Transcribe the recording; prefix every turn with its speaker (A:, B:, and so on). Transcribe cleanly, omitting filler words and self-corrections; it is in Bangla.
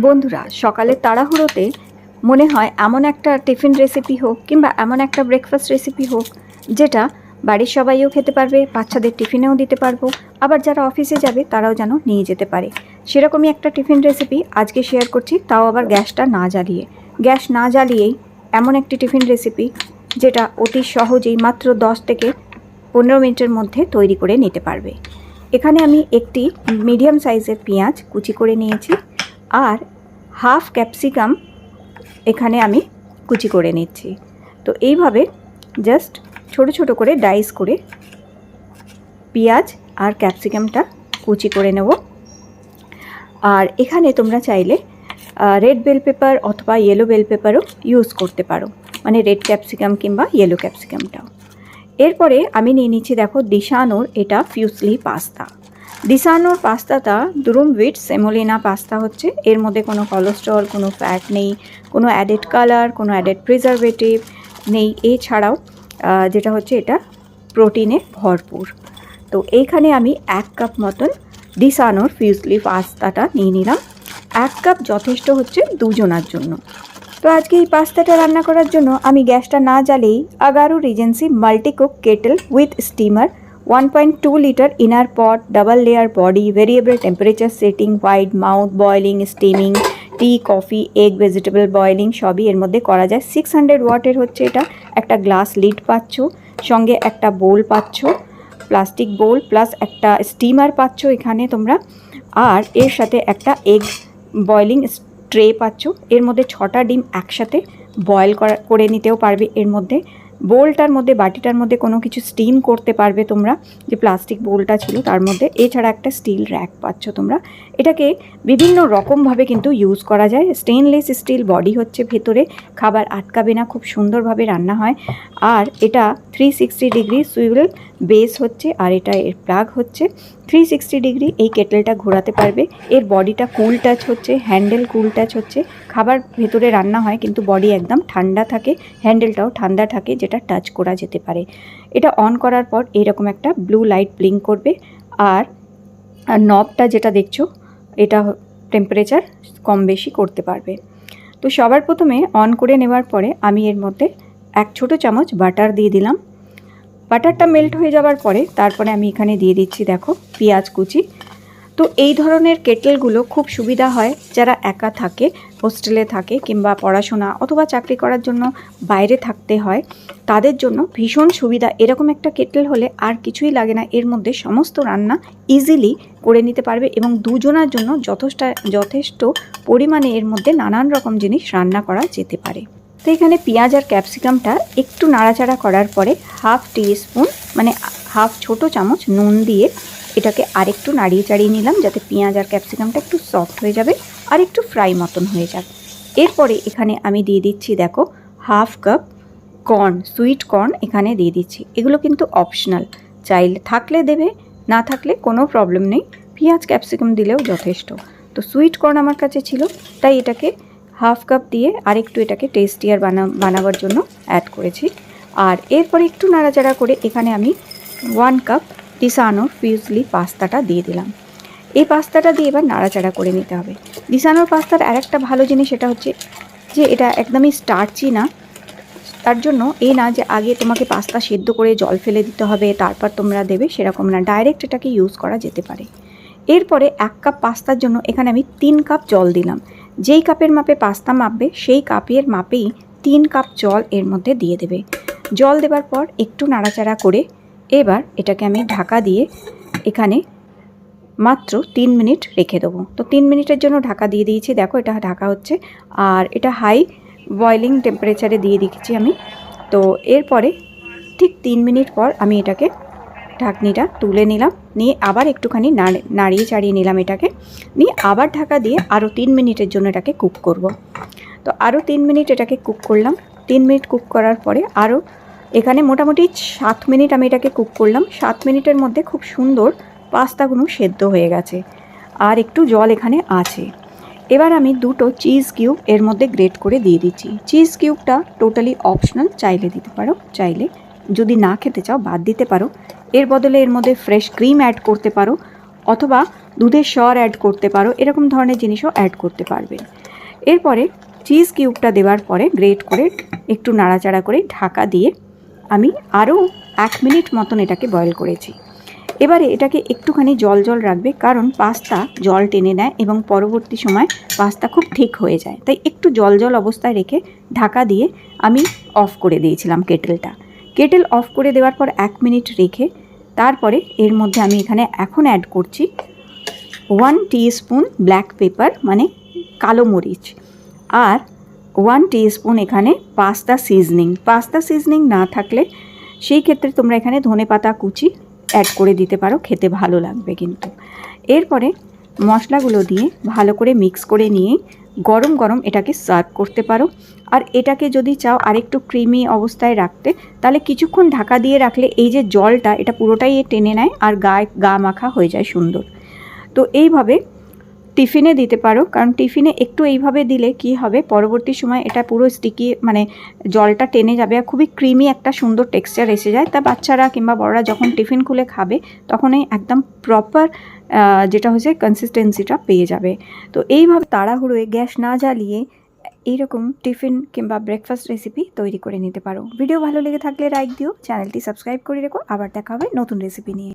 A: বন্ধুরা, সকালের তাড়াহুড়োতে মনে হয় এমন একটা টিফিন রেসিপি হোক কিংবা এমন একটা ব্রেকফাস্ট রেসিপি হোক যেটা বাড়ির সবাইও খেতে পারবে, বাচ্চাদের টিফিনেও দিতে পারবো, আবার যারা অফিসে যাবে তারাও যেন নিয়ে যেতে পারে। সেরকমই একটা টিফিন রেসিপি আজকে শেয়ার করছি, তাও আবার গ্যাসটা না জ্বালিয়ে। গ্যাস না জ্বালিয়েই এমন একটি টিফিন রেসিপি যেটা অতি সহজেই মাত্র 10 থেকে 15 মিনিটের মধ্যে তৈরি করে নিতে পারবে। এখানে আমি একটি মিডিয়াম সাইজের পেঁয়াজ কুচি করে নিয়েছি, আর হাফ ক্যাপসিকাম এখানে আমি কুচি করে নিচ্ছি। তো এইভাবে জাস্ট ছোট ছোট করে ডাইস করে পেঁয়াজ আর ক্যাপসিকামটা কুচি করে নেব। আর এখানে তোমরা চাইলে রেড বেল পেপার অথবা ইয়েলো বেল পেপারও ইউজ করতে পারো, মানে রেড ক্যাপসিকাম কিংবা ইয়েলো ক্যাপসিকামটাও। এরপরে আমি নিয়ে নিচ্ছি, দেখো, দিশানোর এটা ফিউসলি পাস্তা। দিশানোর পাস্তাটা দুরুম উইথ সেমোলিনা পাস্তা হচ্ছে। এর মধ্যে কোনো কোলেস্ট্রল, কোনো ফ্যাট নেই, কোনো অ্যাডেড কালার, কোনো অ্যাডেড প্রিজারভেটিভ নেই। এছাড়াও যেটা হচ্ছে এটা প্রোটিনে ভরপুর। তো এইখানে আমি 1 কাপ মতন দিশানোর ফিউসলি পাস্তাটা নিয়ে নিলাম। 1 কাপ যথেষ্ট হচ্ছে দুজনার জন্য। তো আজকে এই পাস্তাটা রান্না করার জন্য আমি গ্যাসটা না জ্বালিয়েই Agaro regency multicook kettle with steamer, 1.2 litre inner pot, double layer body, variable temperature setting, wide mouth, boiling, steaming, tea, coffee, egg, vegetable boiling সবই এর মধ্যে করা যায়। 600 ওয়াটের হচ্ছে এটা। একটা গ্লাস লিড পাচ্ছ, সঙ্গে একটা বোল পাচ্ছ, প্লাস্টিক বোল, প্লাস একটা স্টিমার পাচ্ছ এখানে তোমরা, আর এর সাথে একটা এগ বয়লিং ট্রে পাচ্ছ। এর মধ্যে 6টা ডিম একসাথে বয়েল করে নিতেও পারবে। এর মধ্যে বোলটার মধ্যে, বাটিটার মধ্যে কোনো কিছু স্টিম করতে পারবে তোমরা, যে প্লাস্টিক বোলটা ছিল তার মধ্যে। এছাড়া একটা স্টিল র্যাক পাচ্ছ তোমরা। এটাকে বিভিন্ন রকমভাবে কিন্তু ইউজ করা যায়। স্টেনলেস স্টিল বডি হচ্ছে, ভেতরে খাবার আটকাবে না, খুব সুন্দরভাবে রান্না হয়। আর এটা 360 ডিগ্রি সুইভেল বেস হচ্ছে, আর এটা এর প্লাগ হচ্ছে। 360 ডিগ্রি এই কেটেলটা ঘোরাতে পারবে। এর বডিটা কুল টাচ হচ্ছে, হ্যান্ডেল কুল টাচ হচ্ছে। খাবার ভেতরে রান্না হয় কিন্তু বডি একদম ঠান্ডা থাকে, হ্যান্ডেলটাও ঠান্ডা থাকে, যেটা টাচ করা যেতে পারে। এটা অন করার পর এইরকম একটা ব্লু লাইট ব্লিঙ্ক করবে। আর নবটা যেটা দেখছো, এটা টেম্পারেচার কম বেশি করতে পারবে। তো সবার প্রথমে অন করে নেওয়ার পরে আমি এর মধ্যে 1 ছোট চামচ বাটার দিয়ে দিলাম। বাটারটা মেল্ট হয়ে যাওয়ার পরে তারপরে আমি এখানে দিয়ে দিচ্ছি, দেখো, পেঁয়াজ কুচি। তো এই ধরনের কেটেলগুলো খুব সুবিধা হয় যারা একা থাকে, হোস্টেলে থাকে, কিংবা পড়াশোনা অথবা চাকরি করার জন্য বাইরে থাকতে হয়, তাদের জন্য ভীষণ সুবিধা। এরকম একটা কেটেল হলে আর কিছুই লাগে না, এর মধ্যে সমস্ত রান্না ইজিলি করে নিতে পারবে এবং দুজনার জন্য যথেষ্ট পরিমাণে এর মধ্যে নানান রকম জিনিস রান্না করা যেতে পারে। তো এখানে পেঁয়াজ আর ক্যাপসিকামটা একটু নাড়াচাড়া করার পরে হাফ টিস্পুন, মানে হাফ ছোট চামচ নুন দিয়ে এটাকে আরেকটু নাড়িয়ে চাড়িয়ে নিলাম, যাতে পেঁয়াজ আর ক্যাপসিকামটা একটু সফট হয়ে যাবে আর একটু ফ্রাই মতন হয়ে যাবে। এরপরে এখানে আমি দিয়ে দিচ্ছি, দেখো, half cup corn, sweet corn এখানে দিয়ে দিচ্ছি। এগুলো কিন্তু অপশনাল, চাইলে থাকলে দেবে, না থাকলে কোনো প্রবলেম নেই, পেঁয়াজ ক্যাপসিকাম দিলেও যথেষ্ট। তো সুইট কর্ন আমার কাছে ছিল, তাই এটাকে হাফ কাপ দিয়ে আরেকটু এটাকে টেস্টিয়ার বানাবার জন্য অ্যাড করেছি। আর এরপরে একটু নাড়াচাড়া করে এখানে আমি 1 কাপ দিশানোর ফিউসলি পাস্তাটা দিয়ে দিলাম। এই পাস্তাটা দিয়ে এবার নাড়াচাড়া করে নিতে হবে। দিশানোর পাস্তার আরেকটা ভালো জিনিস এটা হচ্ছে যে এটা একদমই স্টার্চি না। তার জন্য এই না যে আগে তোমাকে পাস্তা সেদ্ধ করে জল ফেলে দিতে হবে তারপর তোমরা দেবে, সেরকম না, ডাইরেক্ট এটাকে ইউজ করা যেতে পারে। এরপরে 1 কাপ পাস্তার জন্য এখানে আমি 3 কাপ জল দিলাম। যেই কাপের মাপে পাস্তা মাপবে সেই কাপের মাপেই 3 কাপ জল এর মধ্যে দিয়ে দেবে। জল দেওয়ার পর একটু নাড়াচাড়া করে এবার এটাকে আমি ঢাকা দিয়ে এখানে মাত্র 3 মিনিট রেখে দেবো। তো 3 মিনিটের জন্য ঢাকা দিয়ে দিয়েছি, দেখো এটা ঢাকা হচ্ছে, আর এটা হাই বয়লিং টেম্পারেচারে দিয়ে রেখেছি আমি। তো এরপরে ঠিক 3 মিনিট পর আমি এটাকে ঢাকনিটা তুলে নিলাম, নিয়ে আবার একটুখানি নাড়িয়ে চাড়িয়ে নিলাম এটাকে, নিয়ে আবার ঢাকা দিয়ে আরও 3 মিনিটের জন্য এটাকে কুক করব। তো আরও 3 মিনিট এটাকে কুক করলাম। 3 মিনিট কুক করার পরে আরও এখানে মোটামুটি 7 মিনিট আমি এটাকে কুক করলাম। 7 মিনিটের মধ্যে খুব সুন্দর পাস্তাগুলো সেদ্ধ হয়ে গেছে, আর একটু জল এখানে আছে। এবার আমি 2টো চিজ কিউব এর মধ্যে গ্রেট করে দিয়ে দিচ্ছি। চিজ কিউবটা টোটালি অপশনাল, চাইলে দিতে পারো, চাইলে যদি না খেতে চাও বাদ দিতে পারো। এর বদলে এর মধ্যে ফ্রেশ ক্রিম অ্যাড করতে পারো, অথবা দুধের সর অ্যাড করতে পারো, এরকম ধরনের জিনিসও অ্যাড করতে পারবে। এরপরে চিজ কিউবটা দেওয়ার পরে গ্রেট করে একটু নাড়াচাড়া করে ঢাকা দিয়ে আমি আরও 1 মিনিট মতন এটাকে বয়েল করেছি। এবারে এটাকে একটুখানি জল জল রাখবে, কারণ পাস্তা জল টেনে নেয় এবং পরবর্তী সময় পাস্তা খুব ঠিক হয়ে যায়, তাই একটু জল জল অবস্থায় রেখে ঢাকা দিয়ে আমি অফ করে দিয়েছিলাম কেটেলটা। কেটেল অফ করে দেওয়ার পর 1 মিনিট রেখে তারপরে এর মধ্যে আমি এখানে এখন অ্যাড করছি 1 টিস্পুন ব্ল্যাক পেপার মানে কালো মরিচ, আর 1 টিস্পুন এখানে পাস্তা সিজনিং না থাকলে সেই ক্ষেত্রে তোমরা এখানে ধনেপাতা কুচি অ্যাড করে দিতে পারো, খেতে ভালো লাগবে কিন্তু। এরপরে মশলাগুলো দিয়ে ভালো করে মিক্স করে নিয়ে গরম গরম এটাকে সার্ভ করতে পারো। আর এটাকে যদি চাও আরেকটু ক্রিমি অবস্থায় রাখতে, তাহলে কিছুক্ষণ ঢাকা দিয়ে রাখলে এই যে জলটা এটা পুরোটাই টেনে নেয় আর গা মাখা হয়ে যায় সুন্দর। তো এইভাবে টিফিনে দিতে পারো, কারণ টিফিনে একটু এইভাবে দিলে কি হবে, পরবর্তী সময় এটা পুরো স্টিকি মানে জলটা টেনে যাবে আর খুবই ক্রিমি একটা সুন্দর টেক্সচার এসে যায়। তা বাচ্চারা কিংবা বড়রা যখন টিফিন খুলে খাবে তখনই একদম প্রপার যেটা হচ্ছে কনসিস্টেন্সিটা পেয়ে যাবে। তো এইভাবে তাড়াহুড়োয় গ্যাস না জ্বালিয়ে এইরকম টিফিন কিংবা ব্রেকফাস্ট রেসিপি তৈরি করে নিতে পারো। ভিডিও ভালো লেগে থাকলে লাইক দিও, চ্যানেলটি সাবস্ক্রাইব করে রেখো। আবার দেখা হবে নতুন রেসিপি নিয়ে।